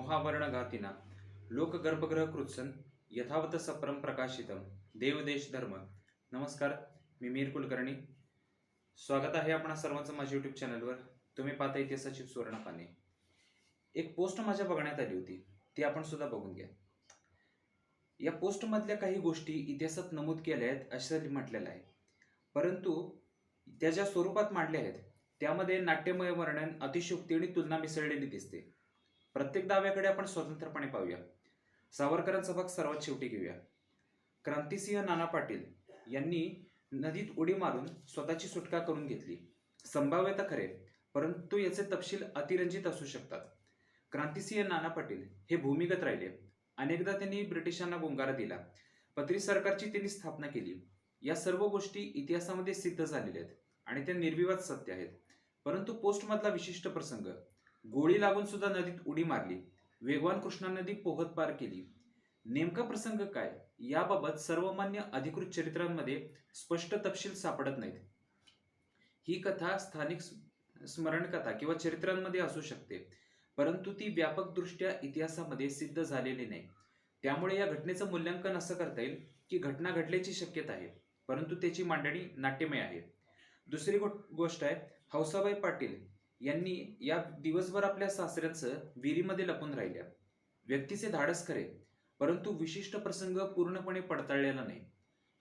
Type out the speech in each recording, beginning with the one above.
मोहावरणघातिना लोकगर्भगृह कृत्सन यथावत सप्रम प्रकाशितम देवदेश धर्म. नमस्कार, मी मीर कुलकर्णी. स्वागत आहे आपणा सर्वांचं माझ्या यूट्यूब चॅनलवर. तुम्ही पाहता इतिहासाची सुवर्ण पाने. एक पोस्ट माझ्या बघण्यात आली होती, ती आपण सुद्धा बघून घ्या. या पोस्टमधल्या काही गोष्टी इतिहासात नमूद केल्या आहेत असं म्हटलेलं आहे, परंतु त्या ज्या स्वरूपात मांडल्या आहेत त्यामध्ये नाट्यमय वर्णन, अतिशयोक्ती आणि तुलना मिसळलेली दिसते. प्रत्येक दाव्याकडे आपण स्वतंत्रपणे पाहूया. सावरकरांचा भाग सर्वात शेवटी घेऊया. क्रांतिसिंह नाना पाटील यांनी नदीत उडी मारून स्वतःची सुटका करून घेतली. संभाव्यता खरे, परंतु याचे तपशील अतिरंजित असू शकतात. क्रांतिसिंह नाना पाटील हे भूमिगत राहिले. अनेकदा त्यांनी ब्रिटिशांना गुंगारा दिला. पत्री सरकारची त्यांनी स्थापना केली. या सर्व गोष्टी इतिहासामध्ये सिद्ध झालेल्या आहेत आणि त्या निर्विवाद सत्य आहेत. परंतु पोस्टमधला विशिष्ट प्रसंग, गोळी लागून सुद्धा नदीत उडी मारली, वेगवान कृष्णा नदी पोहत पार केली, नेमका प्रसंग काय याबाबत सर्वमान्य अधिकृत चरित्रांमध्ये स्पष्ट तपशील सापडत नाहीत. ही कथा स्थानिक स्मरणकथा किंवा चरित्रांमध्ये असू शकते, परंतु ती व्यापकदृष्ट्या इतिहासामध्ये सिद्ध झालेली नाही. त्यामुळे या घटनेचं मूल्यांकन असं करता येईल की घटना घडल्याची शक्यता आहे, परंतु त्याची मांडणी नाट्यमय आहे. दुसरी गोष्ट आहे, हौसाबाई पाटील यांनी या दिवसभर आपल्या सासऱ्याचं विहिरीमध्ये लपून राहिल्या. व्यक्तीचे धाडस खरे, परंतु विशिष्ट प्रसंग पूर्णपणे पडताळलेला नाही.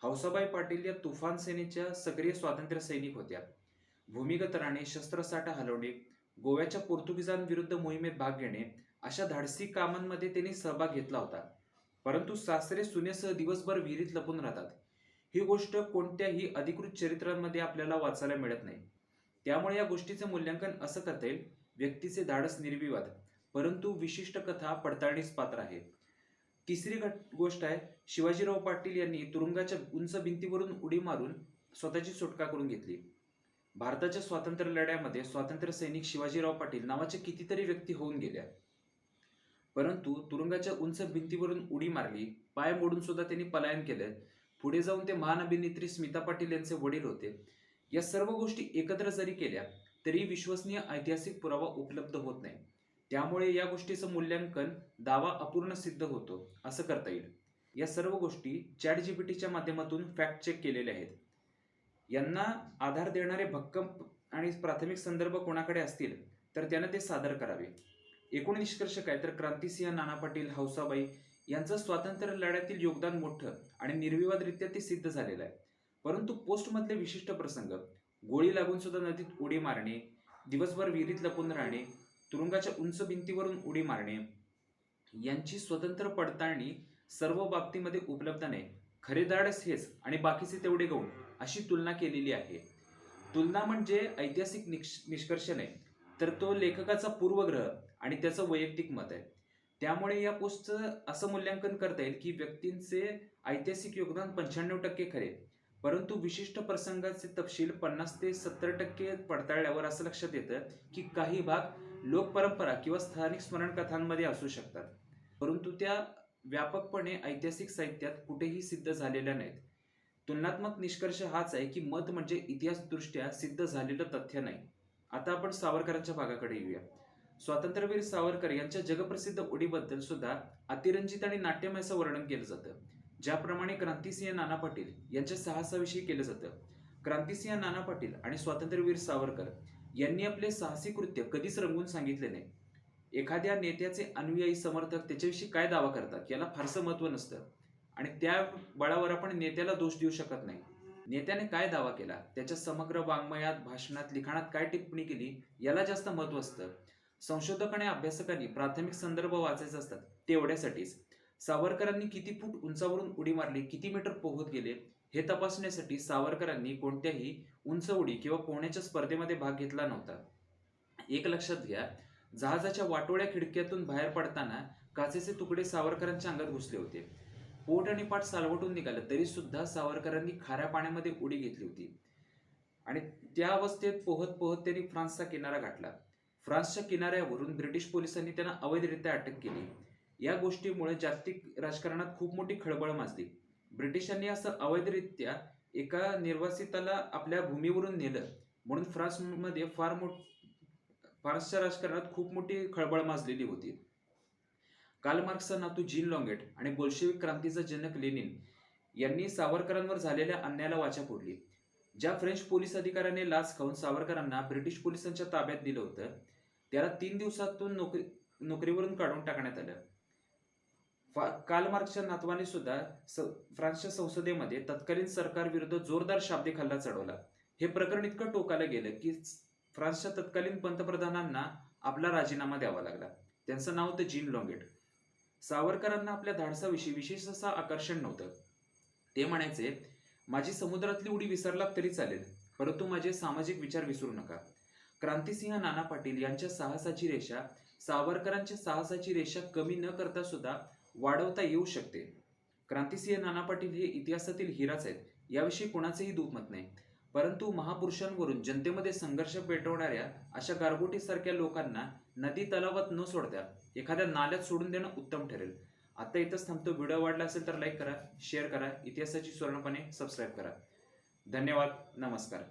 हौसाबाई पाटील या तुफान सेनेच्या सक्रिय स्वातंत्र्य सैनिक होत्या. भूमिगत राहणे, शस्त्रसाठा हलवणे, गोव्याच्या पोर्तुगीजांविरुद्ध मोहिमेत भाग घेणे अशा धाडसी कामांमध्ये त्यांनी सहभाग घेतला होता. परंतु सासरे सुनेसह दिवसभर विहिरीत लपून राहतात ही गोष्ट कोणत्याही अधिकृत चरित्रांमध्ये आपल्याला वाचायला मिळत नाही. त्यामुळे या गोष्टीचे मूल्यांकन असं करता येईल, व्यक्तीचे धाडस निर्विवाद, परंतु विशिष्ट कथा पडताळणीस पात्र आहे. तिसरी गोष्ट आहे, शिवाजीराव पाटील यांनी तुरुंगाच्या उंच भिंतीवरून उडी मारून स्वतःची सुटका करून घेतली. भारताच्या स्वातंत्र्य लढ्यामध्ये स्वातंत्र्य सैनिक शिवाजीराव पाटील नावाच्या कितीतरी व्यक्ती होऊन गेल्या, परंतु तुरुंगाच्या उंच भिंतीवरून उडी मारली, पाय मोडून सुद्धा त्यांनी पलायन केलं. पुढे जाऊन ते महान अभिनेत्री स्मिता पाटील यांचे वडील होते. या सर्व गोष्टी एकत्र जरी केल्या तरी विश्वसनीय ऐतिहासिक पुरावा उपलब्ध होत नाही. त्यामुळे या गोष्टीचं मूल्यांकन दावा अपूर्ण सिद्ध होतो असं करता येईल. या सर्व गोष्टी ChatGPTच्या माध्यमातून फॅक्ट चेक केलेल्या आहेत. यांना आधार देणारे भक्कम आणि प्राथमिक संदर्भ कोणाकडे असतील तर त्यानं ते सादर करावे. एकूण निष्कर्ष काय तर, क्रांतिसिंह नाना पाटील, हौसाबाई यांचं स्वातंत्र्य लढ्यातील योगदान मोठं आणि निर्विवादरित्या ते सिद्ध झालेलं आहे. परंतु पोस्टमधले विशिष्ट प्रसंग, गोळी लागून सुद्धा नदीत उडी मारणे, दिवसभर विहिरीत लपून राहणे, तुरुंगाच्या उंच भिंतीवरून उडी मारणे यांची स्वतंत्र पडताळणी सर्व बाबतीमध्ये उपलब्ध नाही. खरे धाडस हेच आणि बाकीचे तेवढे गौण अशी तुलना केलेली आहे. तुलना म्हणजे ऐतिहासिक निष्कर्ष नाही, तर तो लेखकाचा पूर्वग्रह आणि त्याचं वैयक्तिक मत आहे. त्यामुळे या पोस्टचं असं मूल्यांकन करता येईल की व्यक्तींचे ऐतिहासिक योगदान 95% खरे, परंतु विशिष्ट प्रसंगाचे तपशील 50 ते 70% पडताळल्यावर असं लक्षात येतं की काही भाग लोकपरंपरा किंवा स्थानिक स्मरणकथांमध्ये असू शकतात, परंतु त्या व्यापकपणे ऐतिहासिक साहित्यात कुठेही सिद्ध झालेल्या नाहीत. तुलनात्मक निष्कर्ष हाच आहे की मत म्हणजे इतिहासदृष्ट्या सिद्ध झालेलं तथ्य नाही. आता आपण सावरकरांच्या भागाकडे येऊया. स्वातंत्र्यवीर सावरकर यांच्या जगप्रसिद्ध उडीबद्दल सुद्धा अतिरंजित आणि नाट्यमय असं वर्णन केलं जातं, ज्याप्रमाणे क्रांतिसिंह नाना पाटील यांच्या साहसाविषयी केलं जातं. क्रांतिसिंह नाना पाटील आणि स्वातंत्र्यवीर सावरकर यांनी आपले साहसी कृत्य कधीच रंगवून सांगितले नाही. एखाद्या नेत्याचे अनुयायी समर्थक त्याच्याविषयी काय दावा करतात याला फारसं महत्त्व नसतं आणि त्या बळावर आपण नेत्याला दोष देऊ शकत नाही. नेत्याने काय दावा केला, त्याच्या समग्र वाङ्मयात, भाषणात, लिखाणात काय टिप्पणी केली याला जास्त महत्त्व असतं. संशोधक आणि अभ्यासकांनी प्राथमिक संदर्भ वाचायचे असतात. तेवढ्यासाठीच सावरकरांनी किती फूट उंचावरून उडी मारली, किती मीटर पोहत गेले हे तपासण्यासाठी सावरकरांनी कोणत्याही उंच उडी किंवा पोहण्याच्या स्पर्धेमध्ये भाग घेतला नव्हता. एक लक्षात घ्या, जहाजाच्या वाटोळ्या खिडक्यातून बाहेर पडताना काचेचे तुकडे सावरकरांच्या अंगात घुसले होते. पोट आणि पाठ सालवटून निघालं तरी सुद्धा सावरकरांनी खाऱ्या पाण्यामध्ये उडी घेतली होती आणि त्या अवस्थेत पोहत पोहत त्यांनी फ्रान्सचा किनारा गाठला. फ्रान्सच्या किनाऱ्यावरून ब्रिटिश पोलिसांनी त्यांना अवैधरित्या अटक केली. या गोष्टीमुळे जागतिक राजकारणात खूप मोठी खळबळ माजली. ब्रिटिशांनी असं अवैधरित्या एका निर्वासिताला आपल्या भूमीवरून नेलं म्हणून फ्रान्सच्या राजकारणात खूप मोठी खळबळ माजलेली होती. कार्ल मार्क्सचा नातू जीन लॉंगेट आणि बोल्शेविक क्रांतीचा जनक लेनिन यांनी सावरकरांवर झालेल्या अन्यायाला वाचा फोडली. ज्या फ्रेंच पोलीस अधिकाऱ्याने लाच खाऊन सावरकरांना ब्रिटिश पोलिसांच्या ताब्यात दिलं होतं, त्याला 3 दिवसातून नोकरीवरून काढून टाकण्यात आलं. कार्ल मार्क्सच्या नातवाने सुद्धा फ्रान्सच्या संसदेमध्ये तत्कालीन सरकारविरुद्ध जोरदार शाब्दिक हल्ला चढवला. हे प्रकरण इतकं टोकाला गेलं की फ्रान्सच्या तत्कालीन पंतप्रधानांना आपला राजीनामा द्यावा लागला. त्यांचं नाव होतं जीन लॉंगेट. सावरकरांना आपल्या धाडसाविषयी विशेष असं आकर्षण नव्हतं. ते म्हणायचे, माझी समुद्रातली उडी विसरलात तरी चालेल, परंतु माझे सामाजिक विचार विसरू नका. क्रांतिसिंह नाना पाटील यांच्या साहसाची रेषा सावरकरांच्या साहसाची रेषा कमी न करता सुद्धा वाढवता येऊ शकते. क्रांतिसिंह नाना पाटील हे इतिहासातील हिराच आहेत, याविषयी कोणाचेही दुमत नाही. परंतु महापुरुषांवरून जनतेमध्ये संघर्ष पेटवणाऱ्या अशा गारगोटीसारख्या लोकांना नदी तलावात न सोडता एखाद्या नाल्यात सोडून देणं उत्तम ठरेल. आता इथंच थांबतो. व्हिडिओ आवडला असेल तर लाईक करा, शेअर करा, इतिहासाची सुवर्णपणे सबस्क्राईब करा. धन्यवाद. नमस्कार.